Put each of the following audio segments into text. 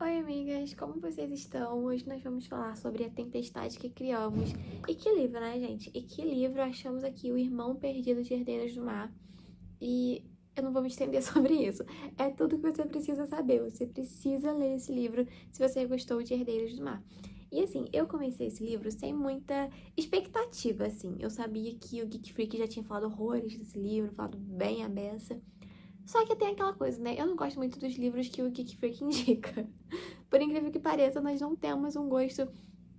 Oi, amigas, como vocês estão? Hoje nós vamos falar sobre A Tempestade que Criamos. E que livro, né, gente? E que livro achamos aqui, O Irmão Perdido de Herdeiras do Mar. E eu não vou me estender sobre isso. É tudo que você precisa saber. Você precisa ler esse livro se você gostou de Herdeiras do Mar. E assim, eu comecei esse livro sem muita expectativa, assim. Eu sabia que o Geek Freak já tinha falado horrores desse livro, falado bem a beça. Só que tem aquela coisa, né? Eu não gosto muito dos livros que o Geek Freak indica. Por incrível que pareça, nós não temos um gosto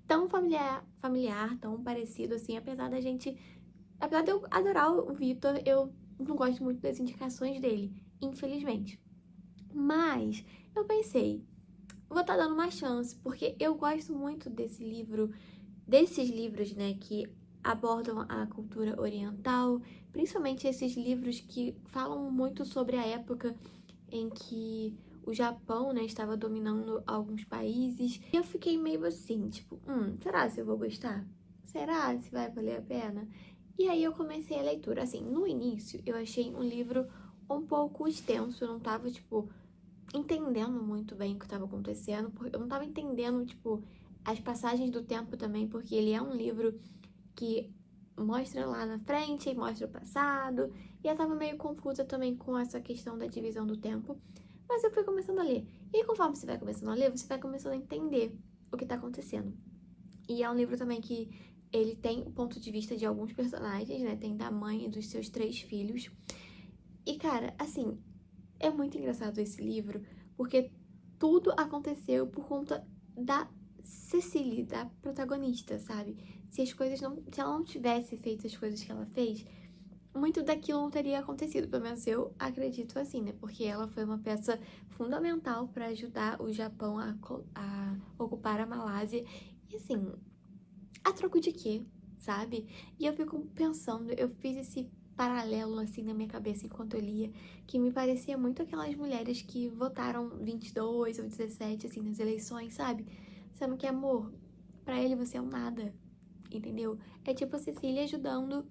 tão familiar, tão parecido assim, apesar de eu adorar o Vitor, eu não gosto muito das indicações dele, infelizmente. Mas eu pensei, vou estar dando uma chance, porque eu gosto muito desses livros, né, que abordam a cultura oriental, principalmente esses livros que falam muito sobre a época em que o Japão, né, estava dominando alguns países. E eu fiquei meio assim, tipo, será se eu vou gostar? Será se vai valer a pena? E aí eu comecei a leitura. Assim, no início eu achei um livro um pouco extenso, eu não tava, tipo, entendendo muito bem o que estava acontecendo, porque eu não tava entendendo, tipo, as passagens do tempo também, porque ele é um livro que mostra lá na frente e mostra o passado, e eu tava meio confusa também com essa questão da divisão do tempo, mas eu fui começando a ler. E conforme você vai começando a ler, você vai começando a entender o que tá acontecendo. E é um livro também que ele tem o ponto de vista de alguns personagens, né? Tem da mãe e dos seus 3 filhos. E, cara, assim, é muito engraçado esse livro, porque tudo aconteceu por conta da Cecily, da protagonista, sabe? Se ela não tivesse feito as coisas que ela fez, muito daquilo não teria acontecido. Pelo menos eu acredito assim, né? Porque ela foi uma peça fundamental para ajudar o Japão a ocupar a Malásia. E assim, a troco de quê, sabe? E eu fico pensando, eu fiz esse paralelo assim na minha cabeça enquanto eu lia, que me parecia muito aquelas mulheres que votaram 22 ou 17 assim nas eleições, sabe? Sendo que, amor, pra ele você é um nada, entendeu? É tipo a Cecília ajudando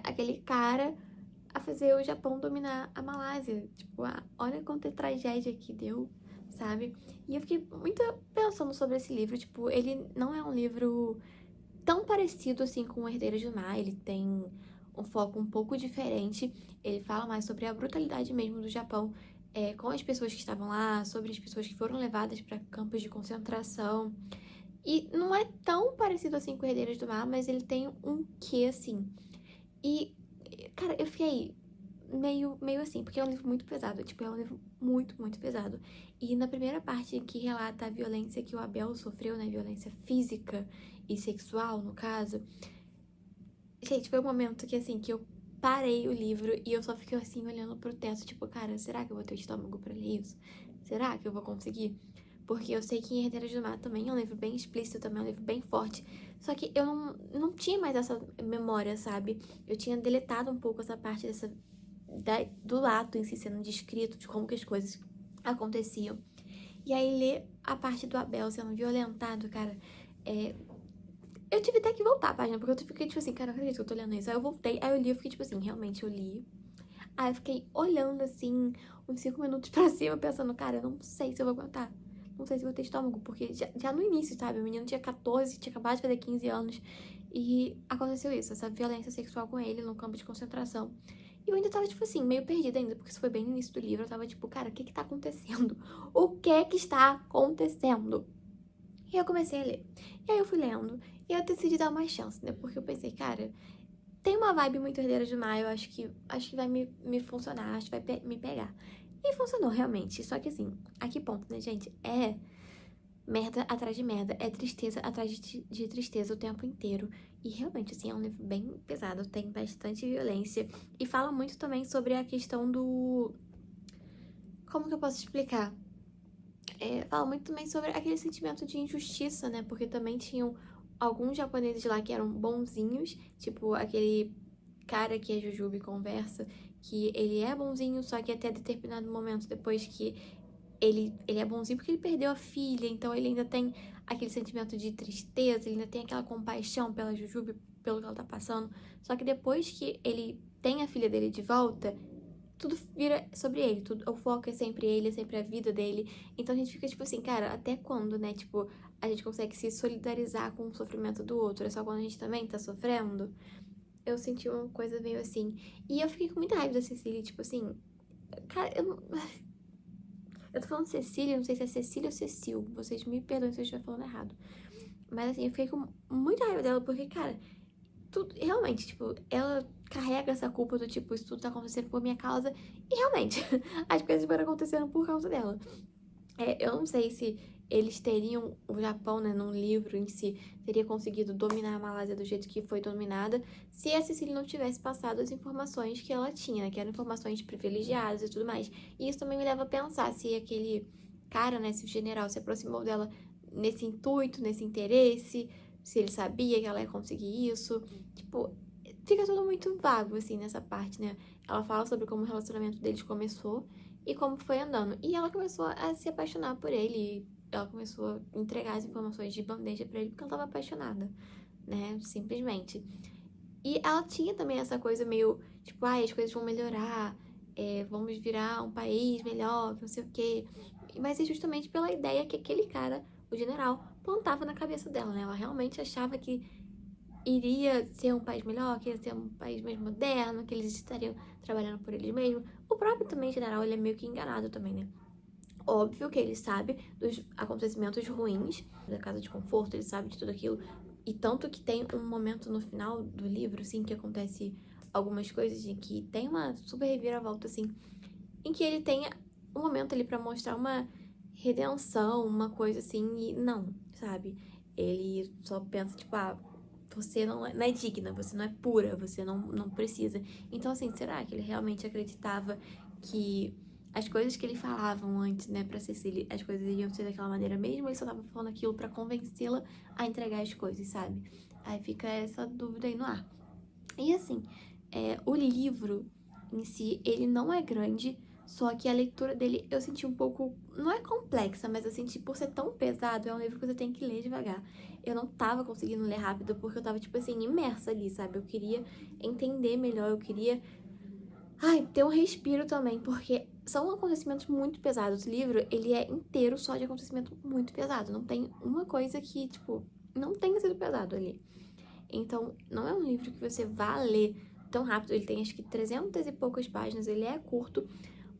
aquele cara a fazer o Japão dominar a Malásia. Tipo, olha quanta tragédia que deu, sabe? E eu fiquei muito pensando sobre esse livro. Tipo, ele não é um livro tão parecido assim com o Herdeiros do Mar. Ele tem um foco um pouco diferente. Ele fala mais sobre a brutalidade mesmo do Japão, com as pessoas que estavam lá, sobre as pessoas que foram levadas para campos de concentração. E não é tão parecido assim com Herdeiros do Mar, mas ele tem um quê assim. E, cara, eu fiquei meio assim, porque é um livro muito pesado. Tipo, é um livro muito, muito pesado. E na primeira parte que relata a violência que o Abel sofreu, né? Violência física e sexual, no caso. Gente, foi um momento que, assim, que eu parei o livro e eu só fiquei, assim, olhando pro teto. Tipo, cara, será que eu vou ter estômago pra ler isso? Será que eu vou conseguir? Porque eu sei que em Herdeiras do Mar também é um livro bem explícito, também é um livro bem forte. Só que eu não tinha mais essa memória, sabe? Eu tinha deletado um pouco essa parte do ato em si sendo descrito, de como que as coisas aconteciam. E aí ler a parte do Abel sendo violentado, cara, eu tive até que voltar a página, porque eu fiquei tipo assim, cara, não acredito que eu tô lendo isso. Aí eu voltei, aí eu li, eu fiquei tipo assim, realmente eu li. Aí eu fiquei olhando assim, uns 5 minutos pra cima, pensando, cara, eu não sei se eu vou aguentar. Não sei se eu vou ter estômago, porque já no início, sabe? O menino tinha 14, tinha acabado de fazer 15 anos. E aconteceu isso, essa violência sexual com ele no campo de concentração. E eu ainda tava, tipo assim, meio perdida ainda, porque isso foi bem no início do livro. Eu tava tipo, cara, o que que tá acontecendo? O que que está acontecendo? E eu comecei a ler. E aí eu fui lendo. E eu decidi dar uma chance, né? Porque eu pensei, cara, tem uma vibe muito Herdeira de Maio. Acho que vai me funcionar. Acho que vai me pegar. E funcionou, realmente. Só que assim, a que ponto, né, gente? É merda atrás de merda. É tristeza atrás de tristeza o tempo inteiro. E realmente, assim, é um livro bem pesado. Tem bastante violência. E fala muito também sobre a questão do... Como que eu posso explicar? Fala muito também sobre aquele sentimento de injustiça, né? Porque também tinham alguns japoneses lá que eram bonzinhos, tipo aquele cara que a Jujube conversa, que ele é bonzinho, só que até determinado momento, depois que ele é bonzinho porque ele perdeu a filha, então ele ainda tem aquele sentimento de tristeza, ele ainda tem aquela compaixão pela Jujube, pelo que ela tá passando. Só que depois que ele tem a filha dele de volta, tudo vira sobre ele, tudo, o foco é sempre a vida dele. Então a gente fica tipo assim, cara, até quando, né? Tipo, a gente consegue se solidarizar com o sofrimento do outro? É só quando a gente também tá sofrendo? Eu senti uma coisa meio assim. E eu fiquei com muita raiva da Cecília, tipo assim, cara, eu não. Eu tô falando Cecília, não sei se é Cecília ou Cecil. Vocês me perdoem se eu estiver falando errado. Mas assim, eu fiquei com muita raiva dela, porque, cara, tudo, realmente, tipo, ela carrega essa culpa do tipo, isso tudo tá acontecendo por minha causa. E realmente, as coisas foram acontecendo por causa dela. Eu não sei se eles teriam, o Japão, né, num livro em si, teria conseguido dominar a Malásia do jeito que foi dominada, se a Cecília não tivesse passado as informações que ela tinha, né, que eram informações privilegiadas e tudo mais. E isso também me leva a pensar se aquele cara, né, se o general se aproximou dela nesse intuito, nesse interesse, se ele sabia que ela ia conseguir isso. Tipo, fica tudo muito vago, assim, nessa parte, né? Ela fala sobre como o relacionamento deles começou e como foi andando. E ela começou a se apaixonar por ele. E ela começou a entregar as informações de bandeja pra ele porque ela tava apaixonada, né? Simplesmente. E ela tinha também essa coisa meio, tipo, ai, as coisas vão melhorar, vamos virar um país melhor, não sei o quê. Mas é justamente pela ideia que aquele cara, o general, plantava na cabeça dela, né? Ela realmente achava que iria ser um país melhor, que ia ser um país mais moderno, que eles estariam trabalhando por eles mesmos. O próprio também general, ele é meio que enganado também, né? Óbvio que ele sabe dos acontecimentos ruins da casa de conforto, ele sabe de tudo aquilo. E tanto que tem um momento no final do livro, assim, que acontece algumas coisas em que tem uma super reviravolta, assim, em que ele tem um momento ali pra mostrar uma redenção, uma coisa assim, e não, sabe? Ele só pensa, tipo, você não é digna, você não é pura, você não precisa. Então, assim, será que ele realmente acreditava que as coisas que ele falavam antes, né, pra Cecília, as coisas iriam ser daquela maneira mesmo? Ele só tava falando aquilo pra convencê-la a entregar as coisas, sabe? Aí fica essa dúvida aí no ar. E assim, o livro em si, ele não é grande, só que a leitura dele eu senti um pouco, não é complexa, mas eu senti por ser tão pesado, é um livro que você tem que ler devagar. Eu não tava conseguindo ler rápido porque eu tava, tipo assim, imersa ali, sabe? Eu queria entender melhor, eu queria, ter um respiro também, porque são acontecimentos muito pesados. O livro, ele é inteiro só de acontecimento muito pesado, não tem uma coisa que, tipo, não tenha sido pesado ali. Então, não é um livro que você vá ler tão rápido. Ele tem acho que 300 e poucas páginas, ele é curto,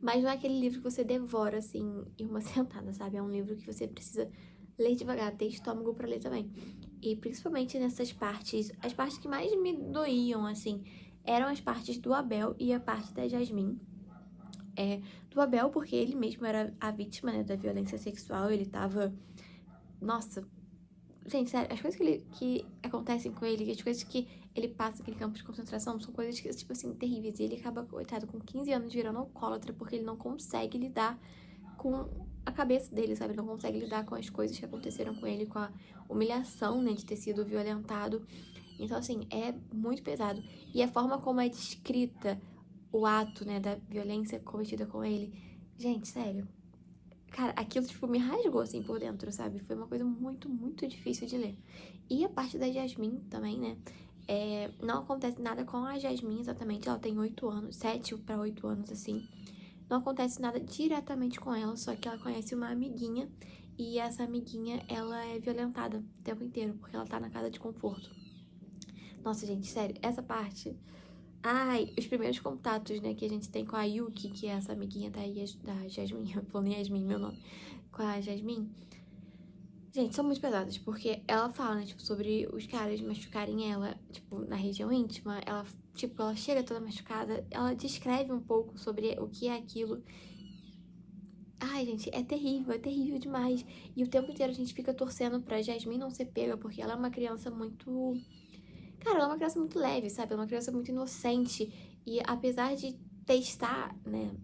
mas não é aquele livro que você devora assim em uma sentada, sabe? É um livro que você precisa ler devagar, ter estômago pra ler também. E principalmente nessas partes, as partes que mais me doíam, assim, eram as partes do Abel e a parte da Jasmine. Do Abel, porque ele mesmo era a vítima, né, da violência sexual, ele tava. Nossa, gente, sério, as coisas que acontecem com ele, as coisas que ele passa naquele campo de concentração, são coisas que, tipo assim, terríveis. E ele acaba, coitado, com 15 anos virando alcoólatra porque ele não consegue lidar com a cabeça dele, sabe? Ele não consegue lidar com as coisas que aconteceram com ele, com a humilhação, né, de ter sido violentado. Então, assim, é muito pesado. E a forma como é descrita o ato, né, da violência cometida com ele, gente, sério. Cara, aquilo, tipo, me rasgou, assim, por dentro, sabe? Foi uma coisa muito, muito difícil de ler. E a parte da Jasmine também, né? Não acontece nada com a Jasmine exatamente. Ela tem 8 anos, 7 para 8 anos, assim. Não acontece nada diretamente com ela, só que ela conhece uma amiguinha. E essa amiguinha, ela é violentada o tempo inteiro, porque ela tá na casa de conforto. Nossa, gente, sério, essa parte... Ai, os primeiros contatos, né, que a gente tem com a Yuki, que é essa amiguinha da Jasmine, eu falei Yasmin, meu nome, com a Jasmine, gente, são muito pesadas, porque ela fala, né, tipo, sobre os caras machucarem ela, tipo, na região íntima, ela, tipo, ela chega toda machucada, ela descreve um pouco sobre o que é aquilo. Ai, gente, é terrível demais. E o tempo inteiro a gente fica torcendo pra Jasmine não ser pega, porque ela é uma criança muito... Cara, ela é uma criança muito leve, sabe? Ela é uma criança muito inocente. E apesar de testar, né?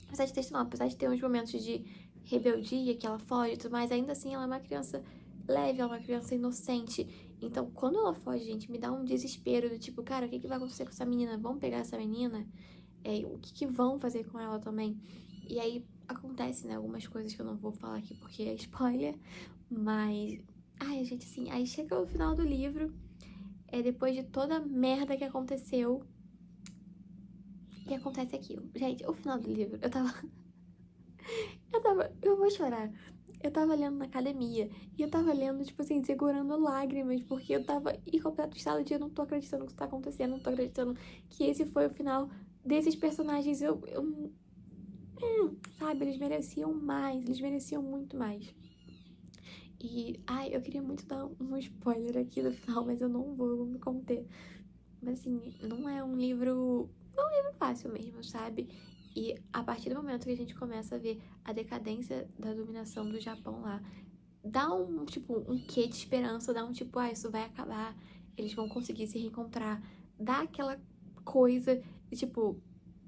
Apesar de testar, não, apesar de ter uns momentos de rebeldia, que ela foge e tudo mais, ainda assim ela é uma criança leve, ela é uma criança inocente. Então, quando ela foge, gente, me dá um desespero do tipo, cara, o que vai acontecer com essa menina? Vão pegar essa menina? O que vão fazer com ela também? E aí acontece, né, algumas coisas que eu não vou falar aqui porque é spoiler, mas... Ai, gente, assim, aí chega o final do livro, depois de toda a merda que aconteceu, E acontece aquilo. Gente, o final do livro, eu vou chorar. Eu tava lendo na academia e eu tava lendo, tipo assim, segurando lágrimas, porque eu tava em completo estado de eu não tô acreditando que isso tá acontecendo, não tô acreditando que esse foi o final desses personagens. Sabe, eles mereciam mais, eles mereciam muito mais. E, ai, eu queria muito dar um spoiler aqui no final, mas eu vou me conter. Mas assim, não é um livro fácil mesmo, sabe? E a partir do momento que a gente começa a ver a decadência da dominação do Japão lá, dá um, tipo, um quê de esperança, dá um tipo, isso vai acabar, eles vão conseguir se reencontrar, dá aquela coisa de, tipo,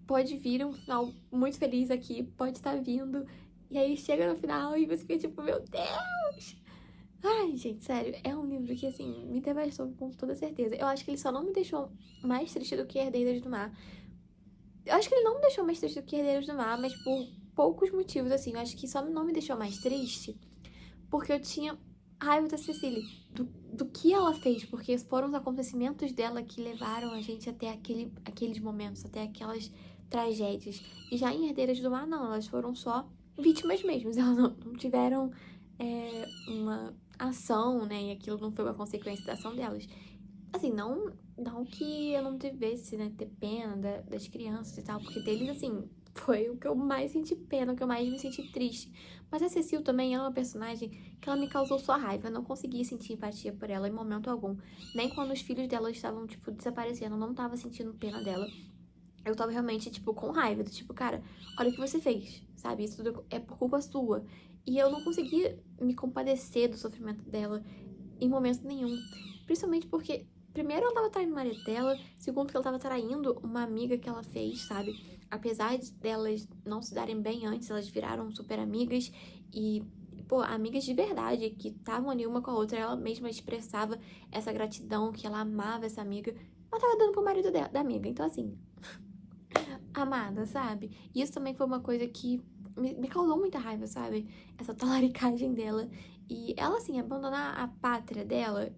pode vir um final muito feliz aqui, pode estar vindo, e aí chega no final e você fica tipo, meu Deus! Ai, gente, sério, é um livro que, assim, me devastou com toda certeza. Eu acho que ele só não me deixou mais triste do que Herdeiras do Mar. Eu acho que ele não me deixou mais triste do que Herdeiros do Mar, mas por poucos motivos, assim. Eu acho que só não me deixou mais triste porque eu tinha raiva da Cecily, do que ela fez, porque foram os acontecimentos dela que levaram a gente até aqueles momentos, até aquelas tragédias. E já em Herdeiras do Mar, não, elas foram só vítimas mesmo, elas não tiveram uma ação, né, e aquilo não foi uma consequência da ação delas. Assim, não que eu não devesse, né, ter pena das crianças e tal, porque deles, assim, foi o que eu mais senti pena, o que eu mais me senti triste. Mas a Cecil também é uma personagem que ela me causou só raiva. Eu não consegui sentir empatia por ela em momento algum. Nem quando os filhos dela estavam, tipo, desaparecendo. Eu não tava sentindo pena dela. Eu tava realmente, tipo, com raiva. Do tipo, cara, olha o que você fez, sabe? Isso tudo é por culpa sua. E eu não consegui me compadecer do sofrimento dela em momento nenhum. Principalmente porque, primeiro, ela tava traindo o marido dela. Segundo, que ela tava traindo uma amiga que ela fez, sabe? Apesar delas não se darem bem antes, elas viraram super amigas e, pô, amigas de verdade, que estavam ali uma com a outra. Ela mesma expressava essa gratidão, que ela amava essa amiga. Ela tava dando pro marido da amiga. Então, assim, amada, sabe? E isso também foi uma coisa que me causou muita raiva, sabe? Essa talaricagem dela. E ela, assim, abandonar a pátria dela,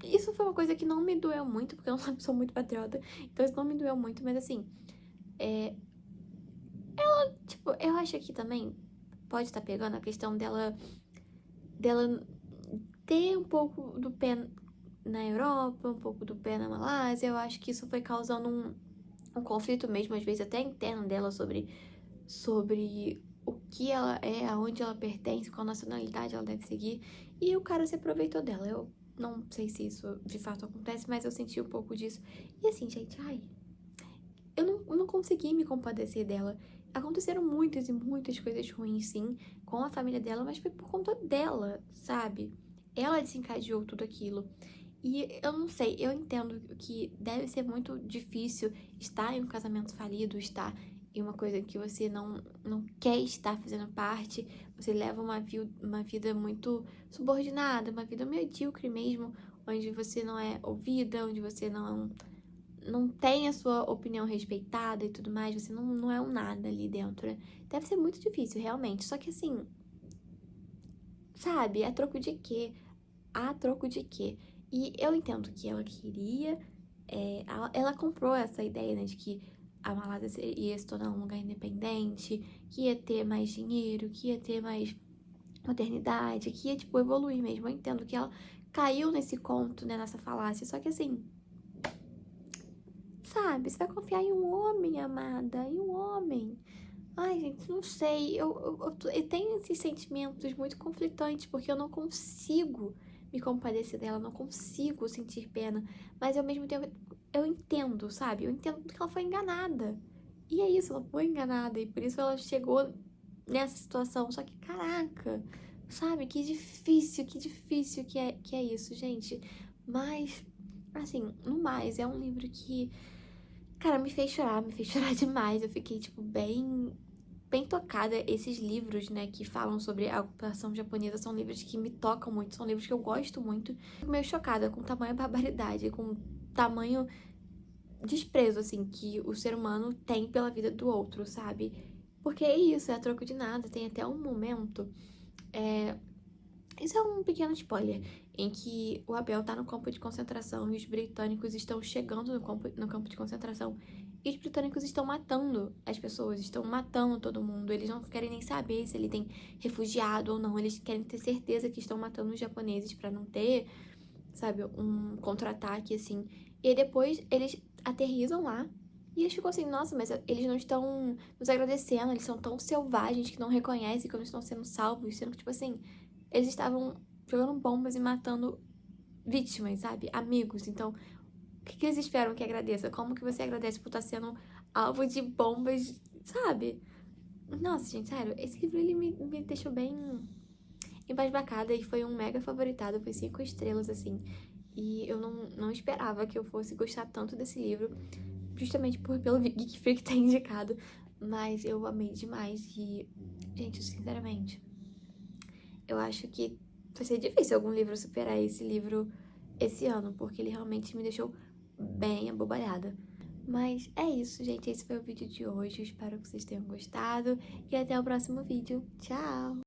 isso foi uma coisa que não me doeu muito, porque eu não sou muito patriota, então isso não me doeu muito, mas assim, tipo, eu acho que também pode estar pegando a questão dela ter um pouco do pé na Europa, um pouco do pé na Malásia. Eu acho que isso foi causando um conflito mesmo, às vezes até interno dela sobre o que ela é, aonde ela pertence, qual nacionalidade ela deve seguir. E o cara se aproveitou dela. Eu não sei se isso de fato acontece, mas eu senti um pouco disso. E assim, gente, ai, eu não consegui me compadecer dela. Aconteceram muitas e muitas coisas ruins, sim, com a família dela, mas foi por conta dela, sabe? Ela desencadeou tudo aquilo. E eu não sei, eu entendo que deve ser muito difícil estar em um casamento falido, estar em uma coisa que você não quer estar fazendo parte, você leva uma vida muito subordinada, uma vida medíocre mesmo, onde você não é ouvida, onde você não tem a sua opinião respeitada e tudo mais, você não é um nada ali dentro, né? Deve ser muito difícil, realmente. Só que assim, sabe, a troco de quê? A troco de quê? E eu entendo que ela queria, ela comprou essa ideia, né, de que a Malásia ia se tornar um lugar independente, que ia ter mais dinheiro, que ia ter mais modernidade, que ia, tipo, evoluir mesmo. Eu entendo que ela caiu nesse conto, né, nessa falácia, só que assim, sabe, você vai confiar em um homem, amada, em um homem. Ai, gente, não sei, eu tenho esses sentimentos muito conflitantes, porque eu não consigo me compadecer dela, eu não consigo sentir pena, mas ao mesmo tempo eu entendo, sabe? Eu entendo que ela foi enganada. E é isso, ela foi enganada, e por isso ela chegou nessa situação. Só que, caraca, sabe? Que difícil que é isso, gente. Mas, assim, no mais, é um livro que, cara, me fez chorar demais. Eu fiquei, tipo, bem tocada. Esses livros, né, que falam sobre a ocupação japonesa são livros que me tocam muito, são livros que eu gosto muito. Fico meio chocada com tamanha barbaridade, com tamanho desprezo, assim, que o ser humano tem pela vida do outro, sabe? Porque é isso, é a troco de nada. Tem até um momento, isso é um pequeno spoiler, em que o Abel tá no campo de concentração e os britânicos estão chegando no campo de concentração. E os britânicos estão matando as pessoas, estão matando todo mundo. Eles não querem nem saber se ele tem refugiado ou não. Eles querem ter certeza que estão matando os japoneses pra não ter, sabe, um contra-ataque, assim. E aí depois eles aterrissam lá. E eles ficam assim, nossa, mas eles não estão nos agradecendo, eles são tão selvagens que não reconhecem quando estão sendo salvos, sendo que, tipo assim, eles estavam jogando bombas e matando vítimas, sabe? Amigos. Então, o que eles esperam que agradeça? Como que você agradece por estar sendo alvo de bombas, sabe? Nossa, gente, sério, esse livro ele me deixou bem embasbacada e foi um mega favoritado, foi 5 estrelas, assim. E eu não esperava que eu fosse gostar tanto desse livro, justamente pelo Geek Freak ter indicado. Mas eu amei demais e, gente, sinceramente, eu acho que vai ser difícil algum livro superar esse livro esse ano, porque ele realmente me deixou bem abobalhada. Mas é isso, gente. Esse foi o vídeo de hoje. Eu espero que vocês tenham gostado. E até o próximo vídeo. Tchau!